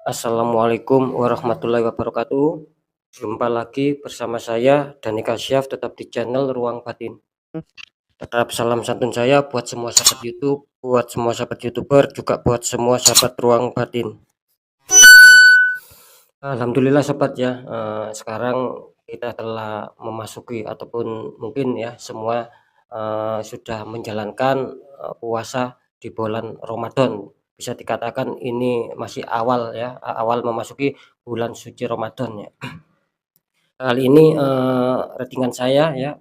Assalamualaikum warahmatullahi wabarakatuh. Jumpa lagi bersama saya Dani Kasyaf, tetap di channel Ruang Batin. Tetap salam santun saya buat semua sahabat YouTube, buat semua sahabat YouTuber, juga buat semua sahabat Ruang Batin. Alhamdulillah sobat ya, sekarang kita telah memasuki ataupun mungkin ya semua sudah menjalankan puasa di bulan Ramadan. Bisa dikatakan ini masih awal ya, awal memasuki bulan suci Ramadan ya. Kali ini ratingan saya ya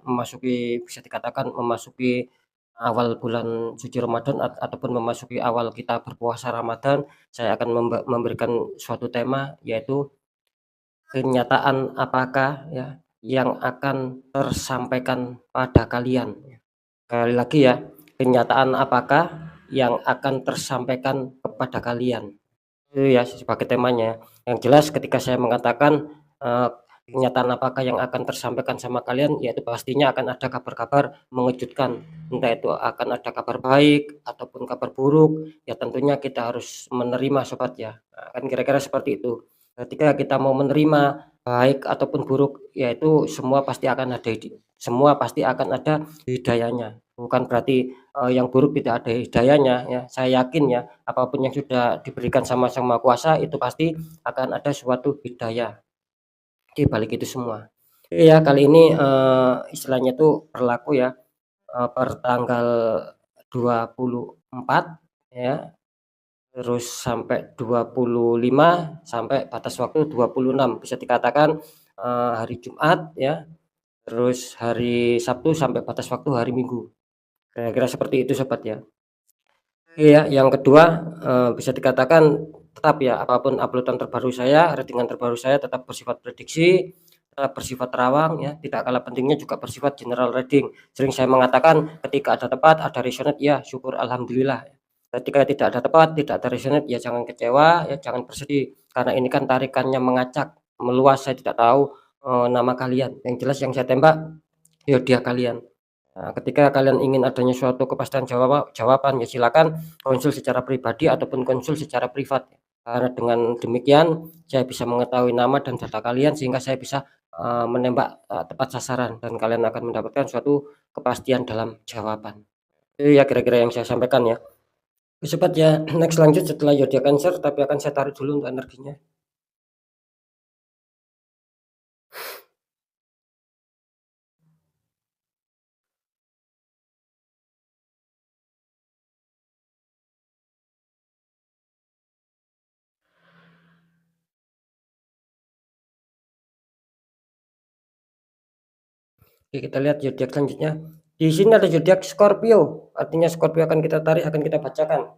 bisa dikatakan memasuki awal bulan suci Ramadan ataupun memasuki awal kita berpuasa Ramadan. Saya akan memberikan suatu tema, yaitu kenyataan apakah ya yang akan tersampaikan pada kalian. Sekali lagi ya, kenyataan apakah yang akan tersampaikan kepada kalian. Itu ya sebagai temanya. Yang jelas ketika saya mengatakan kenyataan apakah yang akan tersampaikan sama kalian, yaitu pastinya akan ada kabar-kabar mengejutkan. Entah itu akan ada kabar baik ataupun kabar buruk, ya tentunya kita harus menerima sobat ya. Nah, kan kira-kira seperti itu. Ketika kita mau menerima baik ataupun buruk, yaitu semua pasti akan ada hidayahnya. Bukan berarti yang buruk tidak ada hidayahnya ya. Saya yakin ya, apapun yang sudah diberikan sama Sang Maha Kuasa itu pasti akan ada suatu hidayah di balik itu semua. Iya, kali ini istilahnya itu berlaku ya per tanggal 24 ya, terus sampai 25, sampai batas waktu 26, bisa dikatakan hari Jumat ya, terus hari Sabtu sampai batas waktu hari Minggu. Kira-kira seperti itu sobat ya. Iya, yang kedua bisa dikatakan tetap ya, apapun uploadan terbaru saya, ratingan terbaru saya tetap bersifat prediksi, tetap bersifat terawang ya, tidak kalah pentingnya juga bersifat general reading. Sering saya mengatakan ketika ada tepat, ada resonate, ya syukur alhamdulillah. Ketika tidak ada tepat, tidak ada resonate, ya jangan kecewa, ya jangan bersedih, karena ini kan tarikannya mengacak, meluas, saya tidak tahu nama kalian. Yang jelas yang saya tembak ya dia kalian. Nah, ketika kalian ingin adanya suatu kepastian jawaban ya silakan konsul secara pribadi ataupun konsul secara privat. Karena dengan demikian saya bisa mengetahui nama dan data kalian sehingga saya bisa menembak tepat sasaran dan kalian akan mendapatkan suatu kepastian dalam jawaban. Itu ya kira-kira yang saya sampaikan ya. Sobat ya, next lanjut setelah Zodiac Cancer, tapi akan saya tarik dulu untuk energinya. Oke, kita lihat zodiak selanjutnya. Di sini ada zodiak Scorpio, artinya Scorpio akan kita tarik, akan kita bacakan.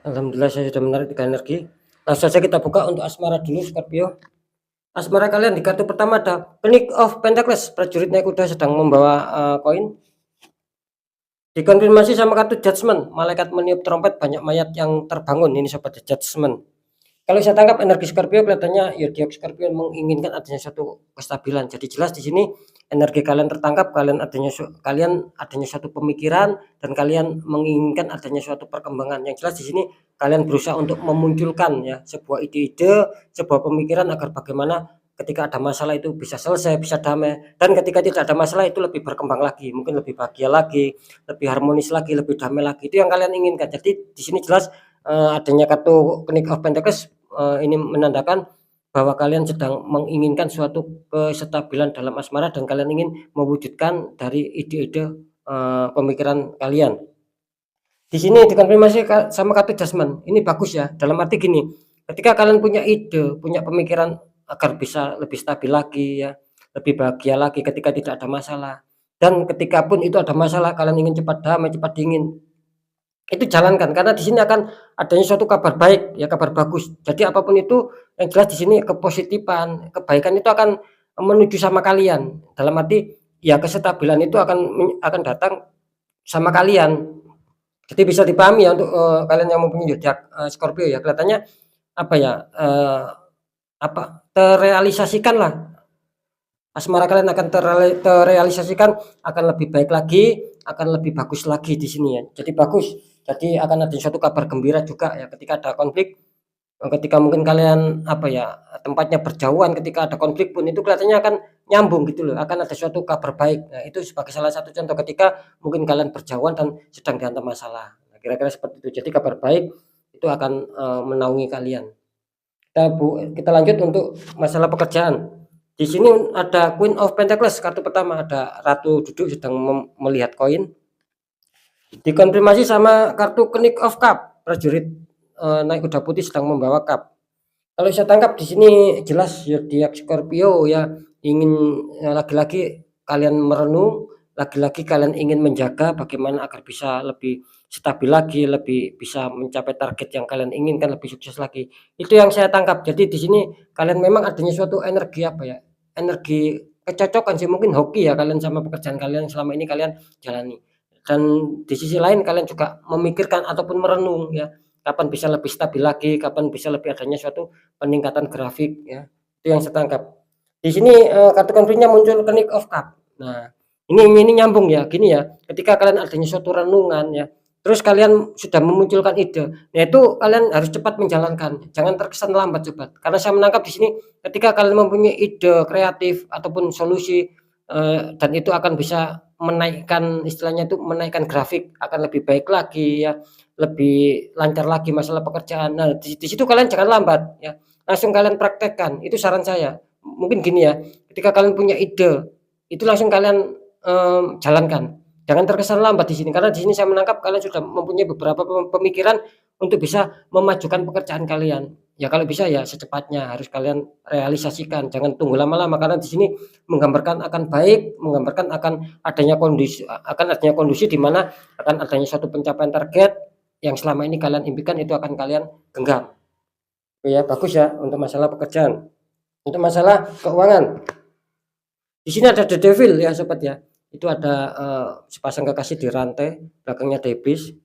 Alhamdulillah saya sudah menarik 3 energi. Langsung saja kita buka untuk asmara dulu Scorpio. Asmara kalian di kartu pertama ada Phoenix of Pentacles, prajurit naik kuda sedang membawa koin. Dikonfirmasi sama kartu Judgment, malaikat meniup trompet, banyak mayat yang terbangun. Ini sobat Judgment. Kalau saya tangkap energi Scorpio kelihatannya ya dia Scorpio menginginkan adanya suatu kestabilan. Jadi jelas di sini energi kalian tertangkap, kalian adanya suatu pemikiran dan kalian menginginkan adanya suatu perkembangan. Yang jelas di sini kalian berusaha untuk memunculkan ya sebuah ide-ide, sebuah pemikiran agar bagaimana ketika ada masalah itu bisa selesai, bisa damai, dan ketika tidak ada masalah itu lebih berkembang lagi, mungkin lebih bahagia lagi, lebih harmonis lagi, lebih damai lagi. Itu yang kalian inginkan. Jadi di sini jelas adanya kartu Phoenix of Pentacles ini menandakan bahwa kalian sedang menginginkan suatu kestabilan dalam asmara dan kalian ingin mewujudkan dari ide-ide, pemikiran kalian. Di sini dikonfirmasi sama kartu Jasmine, ini bagus ya, dalam arti gini, ketika kalian punya ide, punya pemikiran agar bisa lebih stabil lagi ya, lebih bahagia lagi ketika tidak ada masalah, dan ketika pun itu ada masalah, kalian ingin cepat damai, cepat dingin, itu jalankan karena di sini akan adanya suatu kabar baik ya, kabar bagus. Jadi apapun itu yang jelas di sini kepositifan, kebaikan itu akan menuju sama kalian. Dalam arti ya kesestabilan itu akan datang sama kalian. Jadi bisa dipahami ya untuk, kalian yang mempunyai zodiak, Scorpio ya, kelihatannya apa ya, terrealisasikanlah, asmara kalian akan terrealisasikan, akan lebih baik lagi, akan lebih bagus lagi di sini ya. Jadi bagus, jadi akan ada suatu kabar gembira juga ya ketika ada konflik, ketika mungkin kalian apa ya, tempatnya berjauhan, ketika ada konflik pun itu kelihatannya akan nyambung gitu loh, akan ada suatu kabar baik. Nah, itu sebagai salah satu contoh ketika mungkin kalian berjauhan dan sedang dihantam masalah. Nah, kira-kira seperti itu. Jadi kabar baik itu akan, menaungi kalian. Kita lanjut untuk masalah pekerjaan. Di sini ada Queen of Pentacles, kartu pertama ada ratu duduk sedang melihat koin. Dikonfirmasi sama kartu Knight of Cup, prajurit, naik kuda putih sedang membawa cup. Kalau saya tangkap di sini jelas zodiak Scorpio ya, ingin lagi-lagi kalian merenung, lagi-lagi kalian ingin menjaga bagaimana agar bisa lebih stabil lagi, lebih bisa mencapai target yang kalian inginkan, lebih sukses lagi. Itu yang saya tangkap. Jadi di sini kalian memang adanya suatu energi apa ya, energi kecocokan sih, mungkin hoki ya kalian sama pekerjaan kalian yang selama ini kalian jalani. Dan di sisi lain kalian juga memikirkan ataupun merenung ya, kapan bisa lebih stabil lagi, kapan bisa lebih adanya suatu peningkatan grafik ya, itu yang saya tangkap. Di sini, kartu konfliknya muncul Knight of Cup. Nah, ini nyambung ya, gini ya, ketika kalian adanya suatu renungan ya, terus kalian sudah memunculkan ide, nah itu kalian harus cepat menjalankan, jangan terkesan lambat cepat. Karena saya menangkap di sini ketika kalian mempunyai ide kreatif ataupun solusi, dan itu akan bisa menaikkan, istilahnya itu menaikkan grafik, akan lebih baik lagi ya, lebih lancar lagi masalah pekerjaan. Nah, di situ kalian jangan lambat ya, langsung kalian praktekkan, itu saran saya. Mungkin gini ya, ketika kalian punya ide, itu langsung kalian, jalankan. Jangan terkesan lambat di sini, karena di sini saya menangkap kalian sudah mempunyai beberapa pemikiran untuk bisa memajukan pekerjaan kalian. Ya kalau bisa ya secepatnya harus kalian realisasikan, jangan tunggu lama-lama karena di sini menggambarkan akan baik, menggambarkan akan adanya kondisi di mana akan adanya suatu pencapaian target yang selama ini kalian impikan itu akan kalian genggam. Ya bagus ya untuk masalah pekerjaan. Untuk masalah keuangan, di sini ada The Devil ya sobat ya. Itu ada, sepasang kekasih di rantai, belakangnya Debis.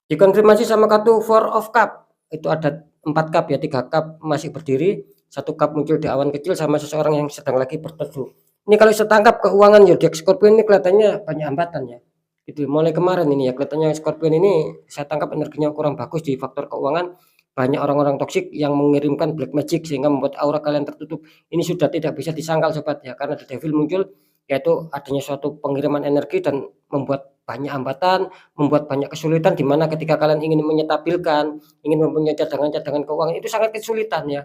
Dikonfirmasi sama kartu Four of Cup, itu ada 4 cup ya, 3 cup masih berdiri, 1 cup muncul di awan kecil sama seseorang yang sedang lagi berteduh. Ini kalau saya tangkap keuangan zodiak Scorpion ini kelihatannya banyak hambatan ya. Itu mulai kemarin ini ya, kelihatannya Scorpion ini saya tangkap energinya kurang bagus di faktor keuangan. Banyak orang-orang toksik yang mengirimkan black magic sehingga membuat aura kalian tertutup. Ini sudah tidak bisa disangkal sobat ya, karena The Devil muncul yaitu adanya suatu pengiriman energi dan membuat banyak hambatan, membuat banyak kesulitan di mana ketika kalian ingin menyetabilkan, ingin mempunyai cadangan-cadangan keuangan itu sangat kesulitan ya.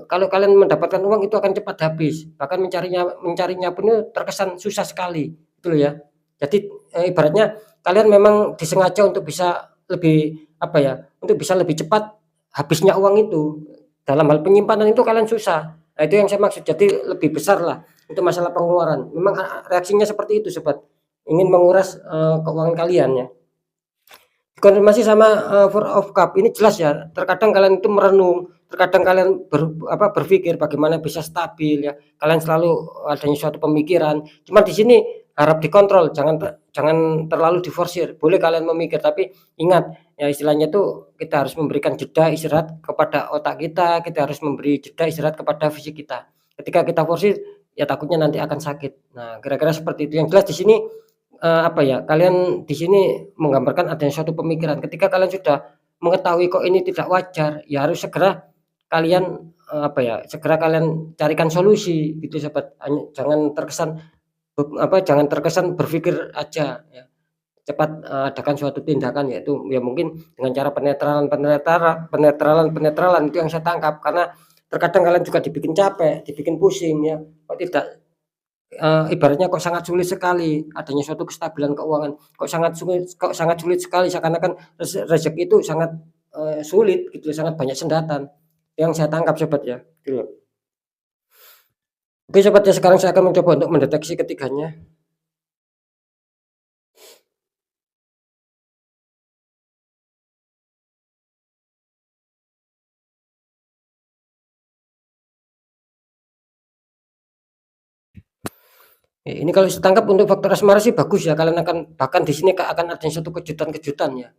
Kalau kalian mendapatkan uang itu akan cepat habis, bahkan mencarinya pun itu terkesan susah sekali, gitu loh ya. Jadi, ibaratnya kalian memang disengaja untuk bisa lebih, apa ya, untuk bisa lebih cepat habisnya uang itu. Dalam hal penyimpanan itu kalian susah. Nah, itu yang saya maksud, jadi lebih besar lah untuk masalah pengeluaran. Memang reaksinya seperti itu sobat, ingin menguras, keuangan kalian ya. Konfirmasi sama, Four of Cup ini jelas ya, terkadang kalian itu merenung, terkadang kalian berpikir bagaimana bisa stabil ya, kalian selalu adanya suatu pemikiran, cuma di sini harap dikontrol, jangan terlalu diforsir. Boleh kalian memikir, tapi ingat ya istilahnya itu kita harus memberikan jeda istirahat kepada otak kita harus memberi jeda istirahat kepada fisik kita. Ketika kita forsir, ya takutnya nanti akan sakit. Nah, kira-kira seperti itu. Yang jelas di sini apa ya, kalian di sini menggambarkan adanya suatu pemikiran ketika kalian sudah mengetahui kok ini tidak wajar, ya harus segera kalian, apa ya, segera kalian carikan solusi gitu sobat, jangan terkesan berpikir aja ya, cepat, adakan suatu tindakan yaitu ya mungkin dengan cara penetralan itu yang saya tangkap, karena terkadang kalian juga dibikin capek, dibikin pusing ya, kok tidak ibaratnya kok sangat sulit sekali adanya suatu kestabilan keuangan, kok sangat sulit sekali seakan-akan rezeki itu sangat, sulit gitu, sangat banyak sendatan, yang saya tangkap Sobat ya, gitu loh. Oke Sobat ya, sekarang saya akan mencoba untuk mendeteksi ketiganya. Ini kalau ditangkap untuk faktor asmara sih bagus ya, kalian akan bahkan di sini akan ada suatu kejutan-kejutan ya,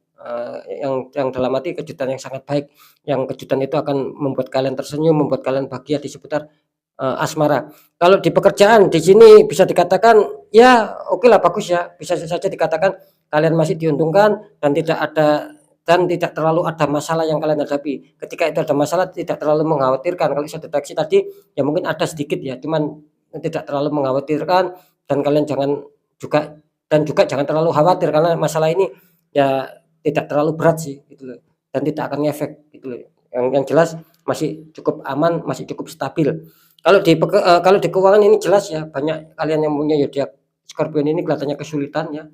yang dalam arti kejutan yang sangat baik, yang kejutan itu akan membuat kalian tersenyum, membuat kalian bahagia di seputar, asmara. Kalau di pekerjaan di sini bisa dikatakan ya oke lah bagus ya, bisa saja dikatakan kalian masih diuntungkan dan tidak terlalu ada masalah yang kalian hadapi. Ketika itu ada masalah tidak terlalu mengkhawatirkan, kalau saya deteksi tadi ya mungkin ada sedikit ya, cuman tidak terlalu mengkhawatirkan dan kalian juga jangan terlalu khawatir karena masalah ini ya tidak terlalu berat sih gitu loh, dan tidak akan ngefek gitu loh. Yang jelas masih cukup aman, masih cukup stabil. Kalau di keuangan ini jelas ya banyak kalian yang punya zodiak Scorpion ini kelihatannya kesulitan ya,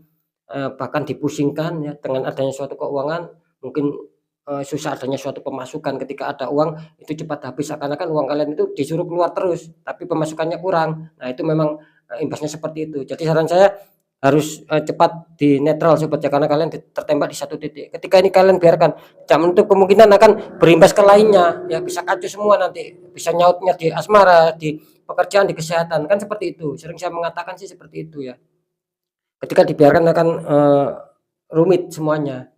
bahkan dipusingkan ya dengan adanya suatu keuangan, mungkin, susah adanya suatu pemasukan ketika ada uang itu cepat habis, seakan-akan uang kalian itu disuruh keluar terus, tapi pemasukannya kurang. Nah itu memang, imbasnya seperti itu. Jadi saran saya harus, cepat di netral Sobat ya, karena kalian tertembak di satu titik. Ketika ini kalian biarkan, tak menutup kemungkinan akan berimbas ke lainnya, ya bisa kacau semua nanti, bisa nyautnya di asmara, di pekerjaan, di kesehatan, kan seperti itu. Sering saya mengatakan sih seperti itu ya. Ketika dibiarkan akan, rumit semuanya.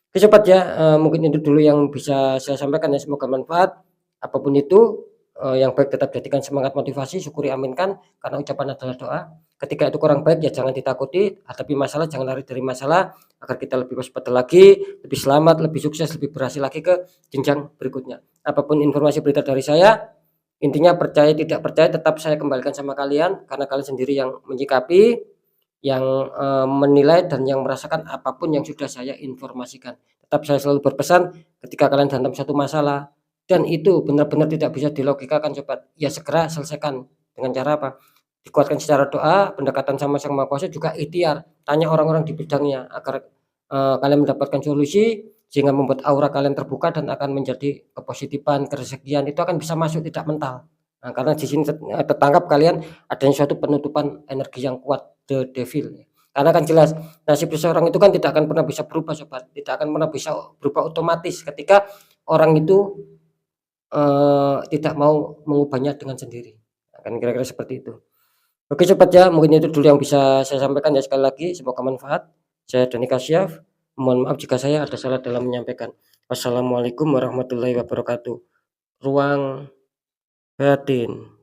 Oke Sobat ya, mungkin itu dulu yang bisa saya sampaikan ya, semoga manfaat. Apapun itu, yang baik tetap jadikan semangat motivasi, syukuri aminkan, karena ucapan adalah doa. Ketika itu kurang baik ya jangan ditakuti, hadapi masalah, jangan lari dari masalah, agar kita lebih waspada lagi, lebih selamat, lebih sukses, lebih berhasil lagi ke jenjang berikutnya. Apapun informasi berita dari saya, intinya percaya tidak percaya tetap saya kembalikan sama kalian, karena kalian sendiri yang menyikapi, yang, menilai dan yang merasakan apapun yang sudah saya informasikan. Tetap saya selalu berpesan ketika kalian dalam satu masalah dan itu benar-benar tidak bisa dilogikakan Sobat, ya segera selesaikan dengan cara apa? Dikuatkan secara doa, pendekatan sama Sang Maha Kuasa, juga ikhtiar, tanya orang-orang di bidangnya agar, kalian mendapatkan solusi sehingga membuat aura kalian terbuka dan akan menjadi kepositifan, kerezekian itu akan bisa masuk tidak mental. Nah, karena di sini tertangkap kalian adanya suatu penutupan energi yang kuat, the devil. Karena kan jelas nasib seseorang itu kan tidak akan pernah bisa berubah Sobat, tidak akan pernah bisa berubah otomatis ketika orang itu, tidak mau mengubahnya dengan sendiri. Nah, kan kira-kira seperti itu. Oke Sobat ya, mungkin itu dulu yang bisa saya sampaikan ya, sekali lagi semoga manfaat. Saya Dani Kasyaf, mohon maaf jika saya ada salah dalam menyampaikan. Wassalamualaikum warahmatullahi wabarakatuh. Ruang batin.